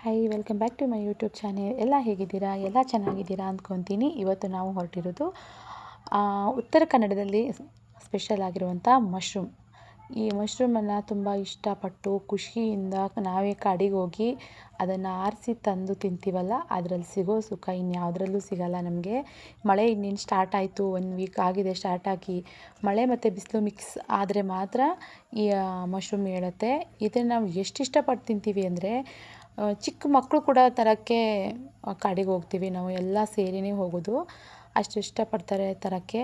Hi welcome back to my YouTube channel. ಎಲ್ಲ ಹೇಗಿದ್ದೀರಾ? ಎಲ್ಲ ಚೆನ್ನಾಗಿದ್ದೀರಾ ಅಂದ್ಕೊತೀನಿ. ಇವತ್ತು ನಾವು ಹೊರಟಿರೋದು ಉತ್ತರ ಕನ್ನಡದಲ್ಲಿ ಸ್ಪೆಷಲ್ ಆಗಿರುವಂಥ ಮಶ್ರೂಮ್. ಈ ಮಶ್ರೂಮನ್ನು ತುಂಬ ಇಷ್ಟಪಟ್ಟು ಖುಷಿಯಿಂದ ನಾವೇ ಕಾಡಿಗೆ ಹೋಗಿ ಅದನ್ನು ಆರಿಸಿ ತಂದು ತಿಂತೀವಲ್ಲ, ಅದರಲ್ಲಿ ಸಿಗೋ ಸುಖ ಇನ್ಯಾವುದ್ರಲ್ಲೂ ಸಿಗಲ್ಲ ನಮಗೆ. ಮಳೆ ಇನ್ನೇನು ಸ್ಟಾರ್ಟ್ ಆಯಿತು, 1 ವೀಕ್ ಆಗಿದೆ ಸ್ಟಾರ್ಟ್ ಆಗಿ. ಮಳೆ ಮತ್ತು ಬಿಸಿಲು ಮಿಕ್ಸ್ ಆದರೆ ಮಾತ್ರ ಈ ಮಶ್ರೂಮ್ ಹೇಳುತ್ತೆ. ಇದನ್ನು ನಾವು ಎಷ್ಟು ಇಷ್ಟಪಟ್ಟು ತಿಂತೀವಿ ಅಂದರೆ, ಚಿಕ್ಕ ಮಕ್ಕಳು ಕೂಡ ತರೋಕ್ಕೆ ಕಾಡಿಗೆ ಹೋಗ್ತೀವಿ ನಾವು, ಎಲ್ಲ ಸೇರಿನೇ ಹೋಗೋದು. ಅಷ್ಟು ಇಷ್ಟಪಡ್ತಾರೆ ತರೋಕ್ಕೆ.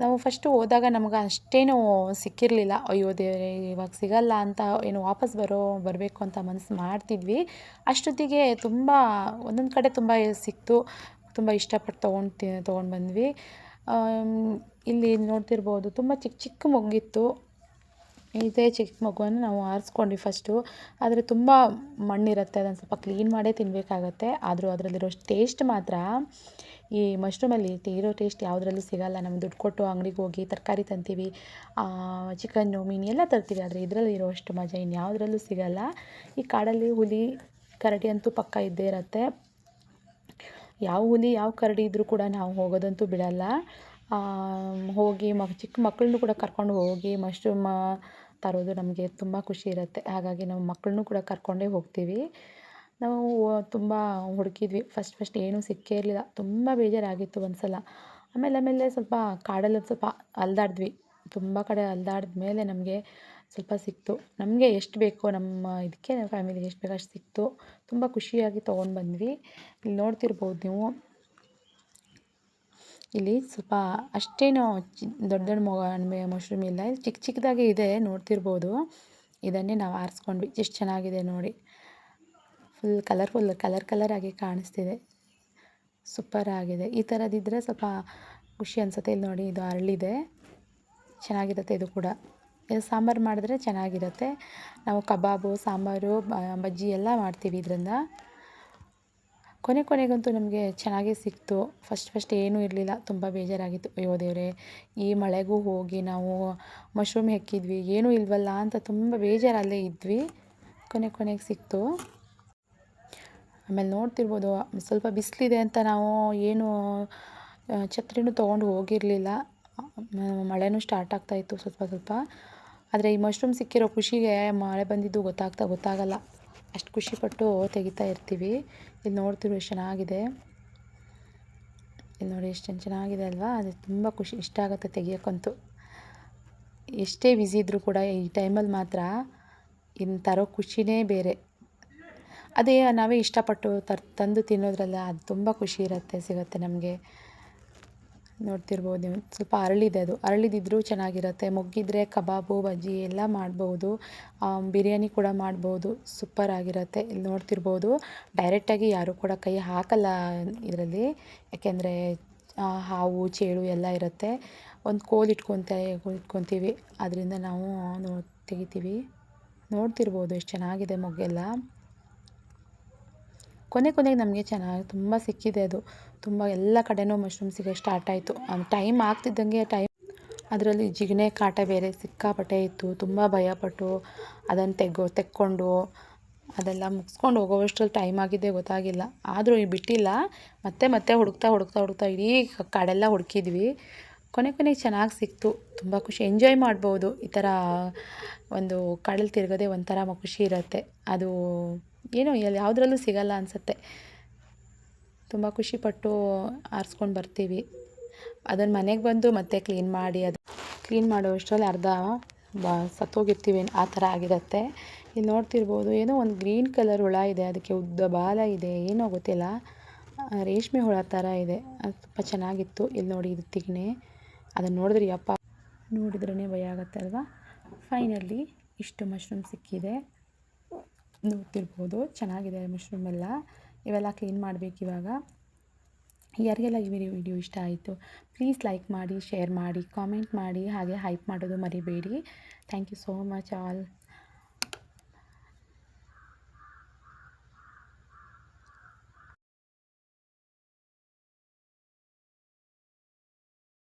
ನಾವು ಫಸ್ಟು ಹೋದಾಗ ನಮ್ಗೆ ಅಷ್ಟೇನೂ ಸಿಕ್ಕಿರಲಿಲ್ಲ. ಅಯ್ಯೋ ದೇವರೇ, ಇವಾಗ ಸಿಗಲ್ಲ ಅಂತ ಏನು ವಾಪಸ್ ಬರಬೇಕು ಅಂತ ಮನಸ್ಸು ಮಾಡ್ತಿದ್ವಿ. ಅಷ್ಟೊತ್ತಿಗೆ ತುಂಬ ಒಂದೊಂದು ಕಡೆ ತುಂಬ ಸಿಕ್ತು. ತುಂಬ ಇಷ್ಟಪಟ್ಟು ತೊಗೊಂಡು ಬಂದ್ವಿ. ಇಲ್ಲಿ ನೋಡ್ತಿರ್ಬೋದು, ತುಂಬ ಚಿಕ್ಕ ಚಿಕ್ಕ ಮಗುವಿತ್ತು. ಇದೇ ಚಿಕ್ಕ ಮಗುವನ್ನು ನಾವು ಆರಿಸ್ಕೊಂಡ್ವಿ ಫಸ್ಟು. ಆದರೆ ತುಂಬ ಮಣ್ಣಿರುತ್ತೆ, ಅದನ್ನು ಸ್ವಲ್ಪ ಕ್ಲೀನ್ ಮಾಡೇ ತಿನ್ನಬೇಕಾಗತ್ತೆ. ಆದರೂ ಅದರಲ್ಲಿರೋ ಟೇಸ್ಟ್ ಮಾತ್ರ ಈ ಮಶ್ರೂಮಲ್ಲಿ ಇರೋ ಟೇಸ್ಟ್ ಯಾವುದ್ರಲ್ಲೂ ಸಿಗಲ್ಲ. ನಮ್ಗೆ ದುಡ್ಡು ಕೊಟ್ಟು ಅಂಗಡಿಗೆ ಹೋಗಿ ತರಕಾರಿ ತಂತೀವಿ, ಚಿಕನ್ನು ಮೀನು ಎಲ್ಲ ತರ್ತೀವಿ, ಆದರೆ ಇದರಲ್ಲಿ ಇರೋಷ್ಟು ಮಜಾ ಇನ್ಯಾವುದ್ರಲ್ಲೂ ಸಿಗಲ್ಲ. ಈ ಕಾಡಲ್ಲಿ ಹುಲಿ ಕರಡಿ ಅಂತೂ ಪಕ್ಕ ಇದ್ದೇ ಇರುತ್ತೆ. ಯಾವ ಹುಲಿ ಯಾವ ಕರಡಿ ಇದ್ದರೂ ಕೂಡ ನಾವು ಹೋಗೋದಂತೂ ಬಿಡಲ್ಲ. ಹೋಗಿ ಚಿಕ್ಕ ಮಕ್ಕಳನ್ನೂ ಕೂಡ ಕರ್ಕೊಂಡು ಹೋಗಿ ಮಶ್ರೂಮ್ ತರೋದು ನಮಗೆ ತುಂಬ ಖುಷಿ ಇರುತ್ತೆ. ಹಾಗಾಗಿ ನಾವು ಮಕ್ಕಳನ್ನೂ ಕೂಡ ಕರ್ಕೊಂಡೇ ಹೋಗ್ತೀವಿ. ನಾವು ತುಂಬ ಹುಡುಕಿದ್ವಿ. ಫಸ್ಟ್ ಏನೂ ಸಿಕ್ಕೇ ಇರಲಿಲ್ಲ. ತುಂಬ ಬೇಜಾರಾಗಿತ್ತು ಒಂದು ಸಲ. ಆಮೇಲೆ ಸ್ವಲ್ಪ ಕಾಡಲ್ಲಿ ಸ್ವಲ್ಪ ಅಲೆದಾಡಿದ್ವಿ. ತುಂಬ ಕಡೆ ಅಲೆದಾಡಿದ ಮೇಲೆ ನಮಗೆ ಸ್ವಲ್ಪ ಸಿಕ್ತು. ನಮಗೆ ಎಷ್ಟು ಬೇಕೋ ನಮ್ಮ ಇದಕ್ಕೆ, ಫ್ಯಾಮಿಲಿಗೆ ಎಷ್ಟು ಬೇಕೋ ಅಷ್ಟು ಸಿಕ್ತು. ತುಂಬ ಖುಷಿಯಾಗಿ ತೊಗೊಂಡು ಬಂದ್ವಿ. ಇಲ್ಲಿ ನೋಡ್ತಿರ್ಬೋದು ನೀವು, ಇಲ್ಲಿ ಸ್ವಲ್ಪ ಅಷ್ಟೇನು ದೊಡ್ಡ ಮಶ್ರೂಮ್ ಇಲ್ಲ, ಇಲ್ಲಿ ಚಿಕ್ಕ ಚಿಕ್ಕದಾಗೆ ಇದೆ, ನೋಡ್ತಿರ್ಬೋದು. ಇದನ್ನೇ ನಾವು ಆರಿಸ್ಕೊಂಡ್ವಿ. ಎಷ್ಟು ಚೆನ್ನಾಗಿದೆ ನೋಡಿ, ಫುಲ್ ಕಲರ್ ಆಗಿ ಕಾಣಿಸ್ತಿದೆ. ಸೂಪರ್ ಆಗಿದೆ. ಈ ಥರದಿದ್ದರೆ ಸ್ವಲ್ಪ ಖುಷಿ ಅನಿಸುತ್ತೆ. ಇಲ್ಲಿ ನೋಡಿ, ಇದು ಅರಳಿದೆ, ಚೆನ್ನಾಗಿರುತ್ತೆ. ಇದು ಕೂಡ ಇದು ಸಾಂಬಾರು ಮಾಡಿದ್ರೆ ಚೆನ್ನಾಗಿರುತ್ತೆ. ನಾವು ಕಬಾಬು, ಸಾಂಬಾರು, ಬಜ್ಜಿ ಎಲ್ಲ ಮಾಡ್ತೀವಿ ಇದರಿಂದ. ಕೊನೆಗಂತೂ ನಮಗೆ ಚೆನ್ನಾಗೇ ಸಿಕ್ತು. ಫಸ್ಟ್ ಏನೂ ಇರಲಿಲ್ಲ, ತುಂಬ ಬೇಜಾರಾಗಿತ್ತು. ಅಯ್ಯೋ ದೇವರೇ, ಈ ಮಳೆಗೂ ಹೋಗಿ ನಾವು ಮಶ್ರೂಮ್ ಹೆಕ್ಕಿದ್ವಿ, ಏನೂ ಇಲ್ವಲ್ಲ ಅಂತ ತುಂಬ ಬೇಜಾರಲ್ಲೇ ಇದ್ವಿ. ಕೊನೆಗೆ ಸಿಕ್ತು. ಆಮೇಲೆ ನೋಡ್ತಿರ್ಬೋದು, ಸ್ವಲ್ಪ ಬಿಸಿಲಿದೆ ಅಂತ ನಾವು ಏನು ಛತ್ರಿನೂ ತೊಗೊಂಡು ಹೋಗಿರಲಿಲ್ಲ. ಮಳೆನೂ ಸ್ಟಾರ್ಟ್ ಆಗ್ತಾಯಿತ್ತು ಸ್ವಲ್ಪ. ಆದರೆ ಈ ಮಶ್ರೂಮ್ ಸಿಕ್ಕಿರೋ ಖುಷಿಗೆ ಮಳೆ ಬಂದಿದ್ದು ಗೊತ್ತಾಗಲ್ಲ. ಅಷ್ಟು ಖುಷಿಪಟ್ಟು ತೆಗಿತಾ ಇರ್ತೀವಿ. ಇಲ್ಲಿ ನೋಡ್ತಿರೋ ಎಷ್ಟು ಚೆನ್ನಾಗಿದೆ. ಇಲ್ಲಿ ನೋಡಿ ಎಷ್ಟು ಚೆನ್ನಾಗಿದೆ ಅಲ್ವಾ? ಅದು ತುಂಬ ಖುಷಿ ಇಷ್ಟ ಆಗುತ್ತೆ ತೆಗಿಯೋಕ್ಕಂತೂ. ಎಷ್ಟೇ ಬ್ಯುಸಿ ಇದ್ದರೂ ಕೂಡ ಈ ಟೈಮಲ್ಲಿ ಮಾತ್ರ ಇನ್ನು ತರೋ ಖುಷಿನೇ ಬೇರೆ. ಅದೇ ನಾವೇ ಇಷ್ಟಪಟ್ಟು ತಂದು ತಿನ್ನೋದ್ರಲ್ಲ, ಅದು ತುಂಬ ಖುಷಿ ಸಿಗುತ್ತೆ ನಮಗೆ. ನೋಡ್ತಿರ್ಬೋದು ನೀವು, ಸ್ವಲ್ಪ ಅರಳಿದೆ. ಅದು ಅರಳಿದಿದ್ರೂ ಚೆನ್ನಾಗಿರುತ್ತೆ. ಮೊಗ್ಗಿದ್ರೆ ಕಬಾಬು, ಬಜ್ಜಿ ಎಲ್ಲ ಮಾಡ್ಬೋದು. ಬಿರಿಯಾನಿ ಕೂಡ ಮಾಡ್ಬೋದು. ಸೂಪರ್ ಆಗಿರುತ್ತೆ. ಇಲ್ಲಿ ನೋಡ್ತಿರ್ಬೋದು, ಡೈರೆಕ್ಟಾಗಿ ಯಾರೂ ಕೂಡ ಕೈ ಹಾಕಲ್ಲ ಇದರಲ್ಲಿ. ಯಾಕೆಂದರೆ ಹಾವು ಚೇಳು ಎಲ್ಲ ಇರುತ್ತೆ. ಒಂದು ಕೋಲು ಇಟ್ಕೊತೀವಿ, ಅದರಿಂದ ನಾವು ತೆಗಿತೀವಿ. ನೋಡ್ತಿರ್ಬೋದು ಎಷ್ಟು ಚೆನ್ನಾಗಿದೆ ಮೊಗ್ಗೆಲ್ಲ. ಕೊನೆಗೆ ನಮಗೆ ತುಂಬ ಸಿಕ್ಕಿದೆ. ಅದು ತುಂಬ ಎಲ್ಲ ಕಡೆನೂ ಮಶ್ರೂಮ್ ಸಿಗೋಕ್ಕೆ ಸ್ಟಾರ್ಟ್ ಆಯಿತು. ಟೈಮ್ ಆಗ್ತಿದ್ದಂಗೆ ಅದರಲ್ಲಿ ಜಿಗಣೆ ಕಾಟ ಬೇರೆ ಸಿಕ್ಕಾಪಟ್ಟೆ ಇತ್ತು. ತುಂಬ ಭಯಪಟ್ಟು ಅದನ್ನು ತೆಕ್ಕೊಂಡು ಅದೆಲ್ಲ ಮುಗಿಸ್ಕೊಂಡು ಹೋಗೋವಷ್ಟರಲ್ಲಿ ಟೈಮ್ ಆಗಿದ್ದೇ ಗೊತ್ತಾಗಿಲ್ಲ. ಆದರೂ ಬಿಟ್ಟಿಲ್ಲ, ಮತ್ತೆ ಹುಡುಕ್ತಾ ಇಡೀ ಕಾಡೆಲ್ಲ ಹುಡುಕಿದ್ವಿ. ಕೊನೆಗೆ ಚೆನ್ನಾಗಿ ಸಿಕ್ತು. ತುಂಬ ಖುಷಿ, ಎಂಜಾಯ್ ಮಾಡ್ಬೋದು. ಈ ಥರ ಒಂದು ಕಾಡಲ್ಲಿ ತಿರುಗೋದೇ ಒಂಥರ ಖುಷಿ ಇರುತ್ತೆ. ಅದು ಏನೋ ಯಾವುದ್ರಲ್ಲೂ ಸಿಗಲ್ಲ ಅನಿಸುತ್ತೆ. ತುಂಬ ಖುಷಿಪಟ್ಟು ಆರಿಸ್ಕೊಂಡು ಬರ್ತೀವಿ. ಅದನ್ನು ಮನೆಗೆ ಬಂದು ಮತ್ತೆ ಕ್ಲೀನ್ ಮಾಡುವಷ್ಟರಲ್ಲಿ ಅರ್ಧ ಸತ್ತೋಗಿರ್ತೀವಿ, ಆ ಥರ ಆಗಿರುತ್ತೆ. ಇಲ್ಲಿ ನೋಡ್ತಿರ್ಬೋದು, ಏನೋ ಒಂದು ಗ್ರೀನ್ ಕಲರ್ ಹುಳ ಇದೆ, ಅದಕ್ಕೆ ಉದ್ದ ಬಾಲ ಇದೆ, ಏನೋ ಗೊತ್ತಿಲ್ಲ, ರೇಷ್ಮೆ ಹುಳ ಥರ ಇದೆ. ಅದು ತುಂಬ ಚೆನ್ನಾಗಿತ್ತು. ಇಲ್ಲಿ ನೋಡಿ, ಇದು ತಿಗಣೆ. ಅದನ್ನು ನೋಡಿದ್ರೇ ಭಯ ಆಗುತ್ತೆ ಅಲ್ವಾ? ಫೈನಲಿ ಇಷ್ಟು ಮಶ್ರೂಮ್ ಸಿಕ್ಕಿದೆ. ನೋಡ್ತಿರ್ಬೋದು, ಚೆನ್ನಾಗಿದೆ ಮಶ್ರೂಮ್ ಎಲ್ಲ. ಇವೆಲ್ಲ ಕ್ಲೀನ್ ಮಾಡಬೇಕಿವಾಗ. ಯಾರಿಗೆಲ್ಲ ಈ ವಿಡಿಯೋ ಇಷ್ಟ ಆಯಿತು, ಪ್ಲೀಸ್ ಲೈಕ್ ಮಾಡಿ, ಶೇರ್ ಮಾಡಿ, ಕಾಮೆಂಟ್ ಮಾಡಿ, ಹಾಗೆ ಹೈಪ್ ಮಾಡೋದು ಮರಿಬೇಡಿ. Thank you so much all.